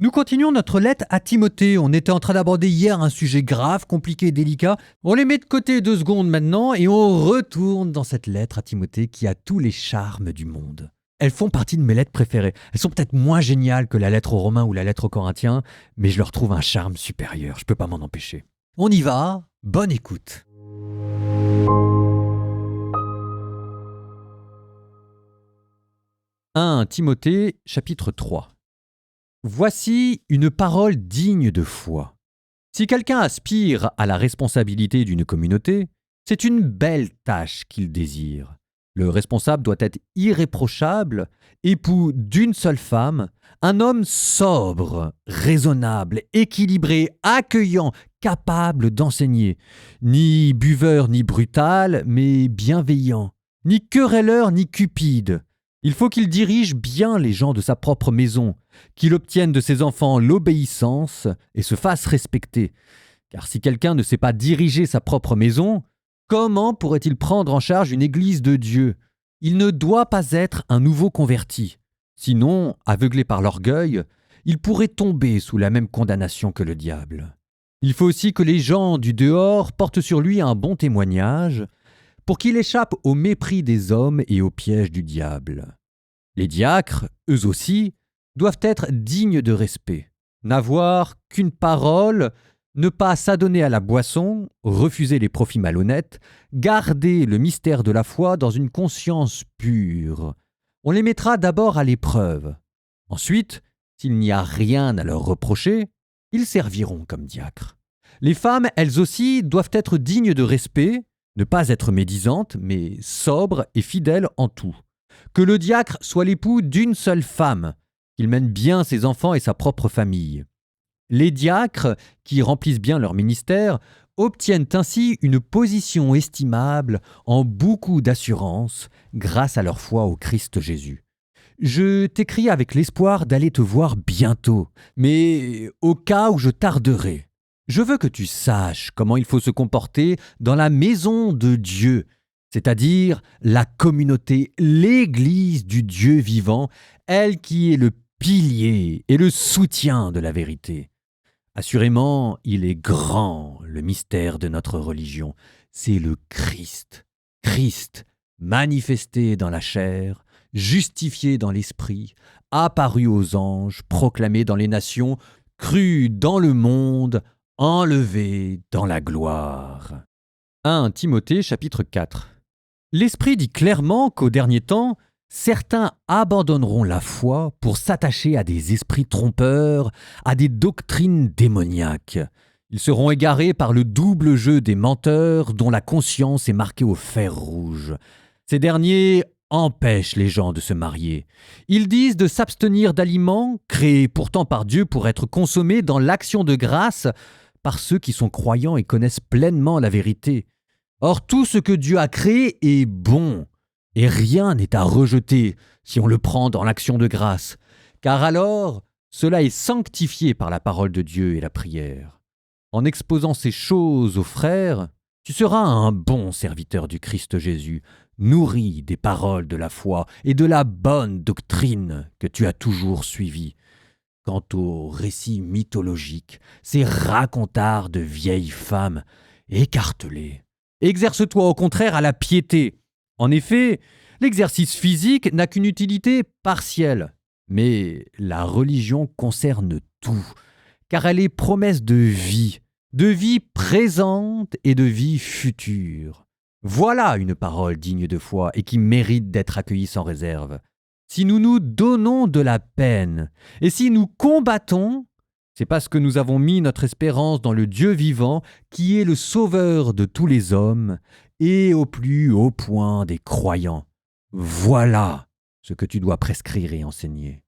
Nous continuons notre lettre à Timothée. On était en train d'aborder hier un sujet grave, compliqué et délicat. On les met de côté 2 secondes maintenant et on retourne dans cette lettre à Timothée qui a tous les charmes du monde. Elles font partie de mes lettres préférées. Elles sont peut-être moins géniales que la lettre aux Romains ou la lettre aux Corinthiens, mais je leur trouve un charme supérieur. Je ne peux pas m'en empêcher. On y va. Bonne écoute. « 1 Timothée, chapitre 3. Voici une parole digne de foi. Si quelqu'un aspire à la responsabilité d'une communauté, c'est une belle tâche qu'il désire. Le responsable doit être irréprochable, époux d'une seule femme, un homme sobre, raisonnable, équilibré, accueillant, capable d'enseigner, ni buveur ni brutal, mais bienveillant, ni querelleur ni cupide. Il faut qu'il dirige bien les gens de sa propre maison, qu'il obtienne de ses enfants l'obéissance et se fasse respecter. Car si quelqu'un ne sait pas diriger sa propre maison, comment pourrait-il prendre en charge une église de Dieu ? Il ne doit pas être un nouveau converti. Sinon, aveuglé par l'orgueil, il pourrait tomber sous la même condamnation que le diable. Il faut aussi que les gens du dehors portent sur lui un bon témoignage, pour qu'il échappe au mépris des hommes et au piège du diable. Les diacres, eux aussi, doivent être dignes de respect, n'avoir qu'une parole, ne pas s'adonner à la boisson, refuser les profits malhonnêtes, garder le mystère de la foi dans une conscience pure. On les mettra d'abord à l'épreuve. Ensuite, s'il n'y a rien à leur reprocher, ils serviront comme diacres. Les femmes, elles aussi, doivent être dignes de respect, ne pas être médisantes, mais sobres et fidèles en tout. Que le diacre soit l'époux d'une seule femme, qu'il mène bien ses enfants et sa propre famille. Les diacres, qui remplissent bien leur ministère, obtiennent ainsi une position estimable en beaucoup d'assurance grâce à leur foi au Christ Jésus. Je t'écris avec l'espoir d'aller te voir bientôt, mais au cas où je tarderai, je veux que tu saches comment il faut se comporter dans la maison de Dieu, c'est-à-dire la communauté, l'Église du Dieu vivant, elle qui est le pilier et le soutien de la vérité. Assurément, il est grand, le mystère de notre religion. C'est le Christ. Christ, manifesté dans la chair, justifié dans l'esprit, apparu aux anges, proclamé dans les nations, cru dans le monde, enlevé dans la gloire. 1 Timothée chapitre 4. L'Esprit dit clairement qu'au dernier temps, certains abandonneront la foi pour s'attacher à des esprits trompeurs, à des doctrines démoniaques. Ils seront égarés par le double jeu des menteurs dont la conscience est marquée au fer rouge. Ces derniers empêchent les gens de se marier. Ils disent de s'abstenir d'aliments créés pourtant par Dieu pour être consommés dans l'action de grâce par ceux qui sont croyants et connaissent pleinement la vérité. Or, tout ce que Dieu a créé est bon, et rien n'est à rejeter si on le prend dans l'action de grâce, car alors, cela est sanctifié par la parole de Dieu et la prière. En exposant ces choses aux frères, tu seras un bon serviteur du Christ Jésus, nourri des paroles de la foi et de la bonne doctrine que tu as toujours suivie. Quant aux récits mythologiques, ces racontards de vieilles femmes, écarte-les. Exerce-toi au contraire à la piété. En effet, l'exercice physique n'a qu'une utilité partielle. Mais la religion concerne tout, car elle est promesse de vie présente et de vie future. Voilà une parole digne de foi et qui mérite d'être accueillie sans réserve. Si nous nous donnons de la peine et si nous combattons, c'est parce que nous avons mis notre espérance dans le Dieu vivant qui est le sauveur de tous les hommes et au plus haut point des croyants. Voilà ce que tu dois prescrire et enseigner.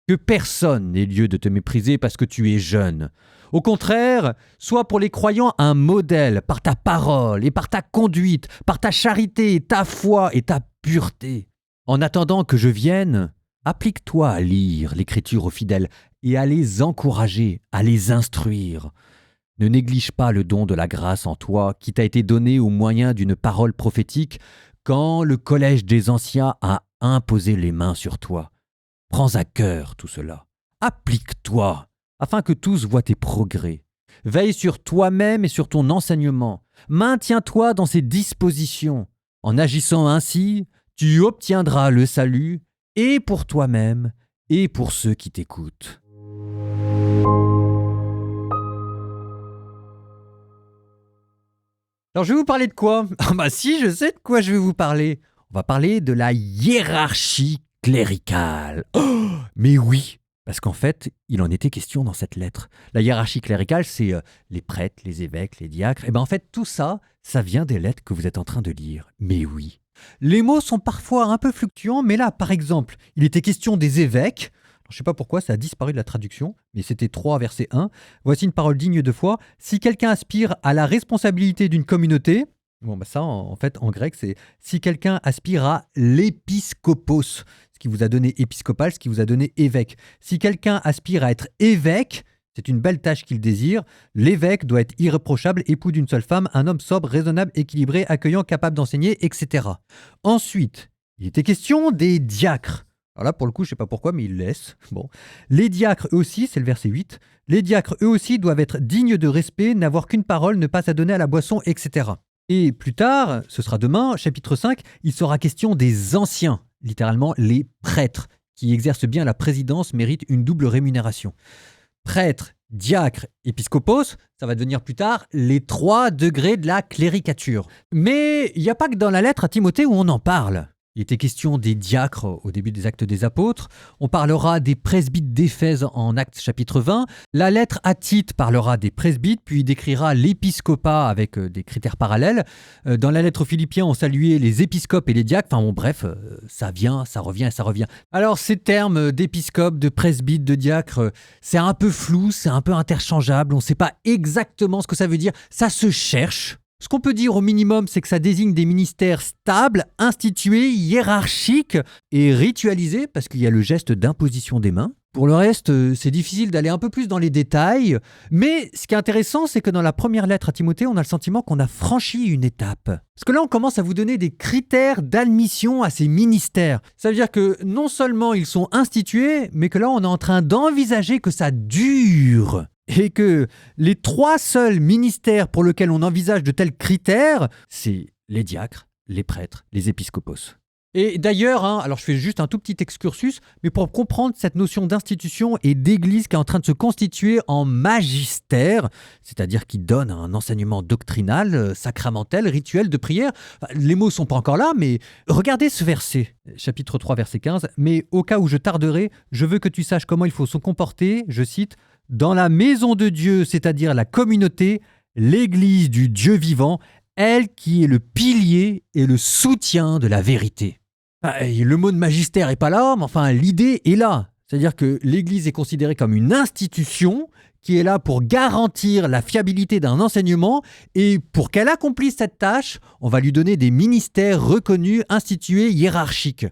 Que personne n'ait lieu de te mépriser parce que tu es jeune. Au contraire, sois pour les croyants un modèle par ta parole et par ta conduite, par ta charité, ta foi et ta pureté. En attendant que je vienne, applique-toi à lire l'Écriture aux fidèles et à les encourager, à les instruire. Ne néglige pas le don de la grâce en toi qui t'a été donné au moyen d'une parole prophétique quand le collège des anciens a imposé les mains sur toi. Prends à cœur tout cela. Applique-toi afin que tous voient tes progrès. Veille sur toi-même et sur ton enseignement. Maintiens-toi dans ces dispositions. En agissant ainsi, tu obtiendras le salut, et pour toi-même, et pour ceux qui t'écoutent. Alors je vais vous parler de quoi? Ah bah si, je sais de quoi je vais vous parler. On va parler de la hiérarchie cléricale. Oh, mais oui, parce qu'en fait, il en était question dans cette lettre. La hiérarchie cléricale, c'est les prêtres, les évêques, les diacres. Et bien en fait, tout ça, ça vient des lettres que vous êtes en train de lire. Mais oui. Les mots sont parfois un peu fluctuants, mais là, par exemple, il était question des évêques. Je ne sais pas pourquoi, ça a disparu de la traduction, mais c'était 3 verset 1. Voici une parole digne de foi. Si quelqu'un aspire à la responsabilité d'une communauté, bon bah ça en fait en grec c'est si quelqu'un aspire à l'épiscopos, ce qui vous a donné épiscopal, ce qui vous a donné évêque. Si quelqu'un aspire à être évêque, c'est une belle tâche qu'il désire. L'évêque doit être irréprochable, époux d'une seule femme, un homme sobre, raisonnable, équilibré, accueillant, capable d'enseigner, etc. Ensuite, il était question des diacres. Alors là, pour le coup, je ne sais pas pourquoi, mais il laisse. Bon. Les diacres, eux aussi, c'est le verset 8. Les diacres, eux aussi, doivent être dignes de respect, n'avoir qu'une parole, ne pas s'adonner à la boisson, etc. Et plus tard, ce sera demain, chapitre 5, il sera question des anciens, littéralement les prêtres, qui exercent bien la présidence, méritent une double rémunération. Prêtre, diacre, épiscopos, ça va devenir plus tard les 3 degrés de la cléricature. Mais il n'y a pas que dans la lettre à Timothée où on en parle. Il était question des diacres au début des Actes des Apôtres. On parlera des presbytes d'Éphèse en Actes chapitre 20. La lettre à Tite parlera des presbytes, puis il décrira l'épiscopat avec des critères parallèles. Dans la lettre aux Philippiens, on saluait les épiscopes et les diacres. Enfin bon, bref, ça vient, ça revient et ça revient. Alors ces termes d'épiscope, de presbyte, de diacre, c'est un peu flou, c'est un peu interchangeable. On ne sait pas exactement ce que ça veut dire. Ça se cherche. Ce qu'on peut dire au minimum, c'est que ça désigne des ministères stables, institués, hiérarchiques et ritualisés, parce qu'il y a le geste d'imposition des mains. Pour le reste, c'est difficile d'aller un peu plus dans les détails, mais ce qui est intéressant, c'est que dans la première lettre à Timothée, on a le sentiment qu'on a franchi une étape. Parce que là, on commence à vous donner des critères d'admission à ces ministères. Ça veut dire que non seulement ils sont institués, mais que là, on est en train d'envisager que ça dure. Et que les 3 seuls ministères pour lesquels on envisage de tels critères, c'est les diacres, les prêtres, les épiscopos. Et d'ailleurs, alors je fais juste un tout petit excursus, mais pour comprendre cette notion d'institution et d'église qui est en train de se constituer en magistère, c'est-à-dire qui donne un enseignement doctrinal, sacramentel, rituel de prière. Enfin, les mots ne sont pas encore là, mais regardez ce verset, chapitre 3, verset 15. « Mais au cas où je tarderai, je veux que tu saches comment il faut se comporter, je cite, « dans la maison de Dieu, c'est-à-dire la communauté, l'église du Dieu vivant, elle qui est le pilier et le soutien de la vérité. » Le mot de magistère n'est pas là, mais enfin l'idée est là. C'est-à-dire que l'Église est considérée comme une institution qui est là pour garantir la fiabilité d'un enseignement et pour qu'elle accomplisse cette tâche, on va lui donner des ministères reconnus, institués, hiérarchiques.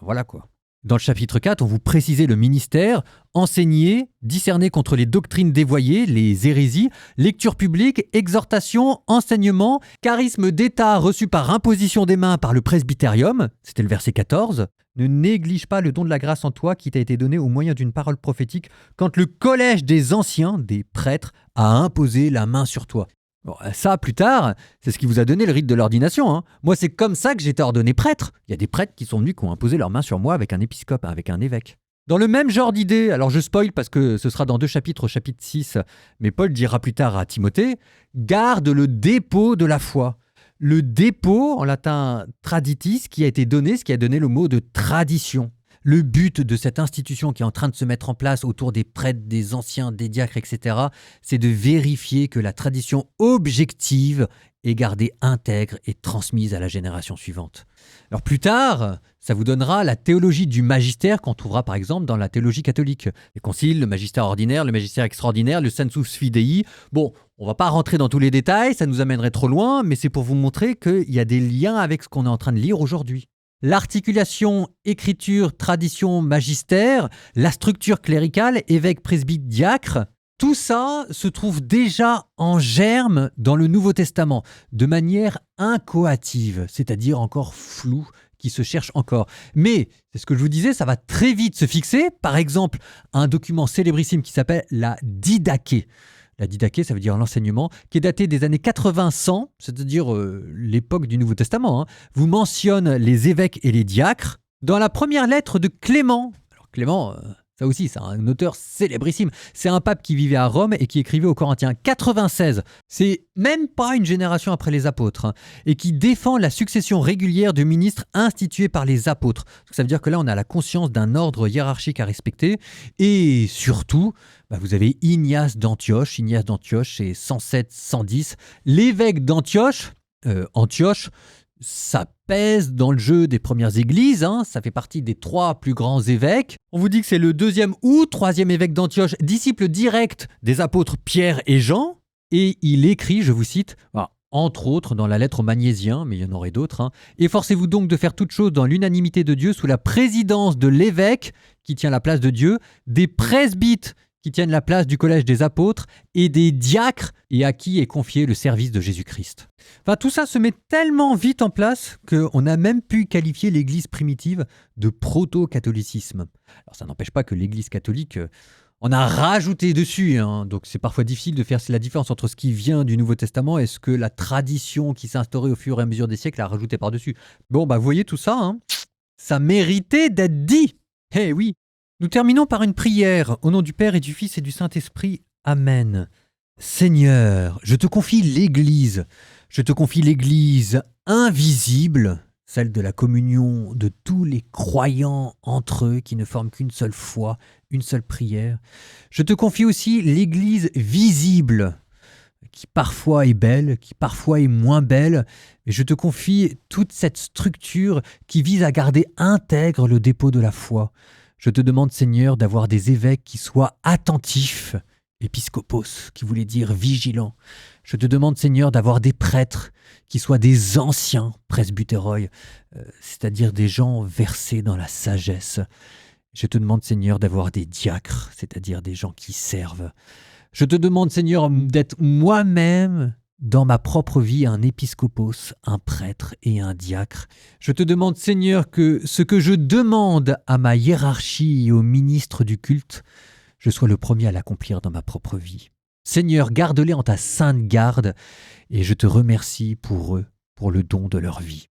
Voilà quoi. Dans le chapitre 4, on vous précisait le ministère, enseigner, discerner contre les doctrines dévoyées, les hérésies, lecture publique, exhortation, enseignement, charisme d'État reçu par imposition des mains par le presbytérium, c'était le verset 14. Ne néglige pas le don de la grâce en toi qui t'a été donné au moyen d'une parole prophétique quand le collège des anciens, des prêtres, a imposé la main sur toi. Bon, ça, plus tard, c'est ce qui vous a donné le rite de l'ordination. Moi, c'est comme ça que j'ai été ordonné prêtre. Il y a des prêtres qui sont venus, qui ont imposé leur main sur moi avec un épiscope, avec un évêque. Dans le même genre d'idée, alors je spoil parce que ce sera dans 2 chapitres, au chapitre 6, mais Paul dira plus tard à Timothée, « Garde le dépôt de la foi ». Le dépôt, en latin traditis, qui a été donné, ce qui a donné le mot de tradition. Le but de cette institution qui est en train de se mettre en place autour des prêtres, des anciens, des diacres, etc., c'est de vérifier que la tradition objective est gardée intègre et transmise à la génération suivante. Alors plus tard, ça vous donnera la théologie du magistère qu'on trouvera par exemple dans la théologie catholique. Les conciles, le magistère ordinaire, le magistère extraordinaire, le sensus fidei. Bon, on ne va pas rentrer dans tous les détails, ça nous amènerait trop loin, mais c'est pour vous montrer qu'il y a des liens avec ce qu'on est en train de lire aujourd'hui. L'articulation écriture, tradition, magistère, la structure cléricale, évêque, presbyte, diacre, tout ça se trouve déjà en germe dans le Nouveau Testament, de manière incoative, c'est-à-dire encore floue, qui se cherchent encore. Mais, c'est ce que je vous disais, ça va très vite se fixer. Par exemple, un document célébrissime qui s'appelle la Didaché. La Didaché, ça veut dire l'enseignement, qui est daté des années 80-100, c'est-à-dire l'époque du Nouveau Testament, vous mentionne les évêques et les diacres dans la première lettre de Clément. Alors Clément, ça aussi, c'est un auteur célébrissime. C'est un pape qui vivait à Rome et qui écrivait aux Corinthiens 96. C'est même pas une génération après les apôtres, et qui défend la succession régulière de ministres institués par les apôtres. Ça veut dire que là, on a la conscience d'un ordre hiérarchique à respecter. Et surtout, vous avez Ignace d'Antioche. Ignace d'Antioche, c'est 107-110. L'évêque d'Antioche, Antioche, ça pèse dans le jeu des premières églises, ça fait partie des 3 plus grands évêques. On vous dit que c'est le 2e ou 3e évêque d'Antioche, disciple direct des apôtres Pierre et Jean. Et il écrit, je vous cite, entre autres dans la lettre aux Magnésiens, mais il y en aurait d'autres, efforcez-vous donc de faire toutes choses dans l'unanimité de Dieu sous la présidence de l'évêque qui tient la place de Dieu, des presbytes qui tiennent la place du collège des apôtres et des diacres et à qui est confié le service de Jésus-Christ. Tout ça se met tellement vite en place qu'on a même pu qualifier l'Église primitive de proto-catholicisme. Alors ça n'empêche pas que l'Église catholique en a rajouté dessus, donc c'est parfois difficile de faire la différence entre ce qui vient du Nouveau Testament et ce que la tradition qui s'est instaurée au fur et à mesure des siècles a rajouté par-dessus. Bon, vous voyez tout ça, ça méritait d'être dit. Eh oui. Nous terminons par une prière au nom du Père et du Fils et du Saint-Esprit. Amen. Seigneur, je te confie l'Église. Je te confie l'Église invisible, celle de la communion de tous les croyants entre eux qui ne forment qu'une seule foi, une seule prière. Je te confie aussi l'Église visible, qui parfois est belle, qui parfois est moins belle. Et je te confie toute cette structure qui vise à garder intègre le dépôt de la foi. Je te demande, Seigneur, d'avoir des évêques qui soient attentifs, épiscopos, qui voulait dire vigilant. Je te demande, Seigneur, d'avoir des prêtres qui soient des anciens presbytéroi, c'est-à-dire des gens versés dans la sagesse. Je te demande, Seigneur, d'avoir des diacres, c'est-à-dire des gens qui servent. Je te demande, Seigneur, d'être moi-même dans ma propre vie un épiscopos, un prêtre et un diacre. Je te demande, Seigneur, que ce que je demande à ma hiérarchie et aux ministres du culte, je sois le premier à l'accomplir dans ma propre vie. Seigneur, garde-les en ta sainte garde et je te remercie pour eux, pour le don de leur vie.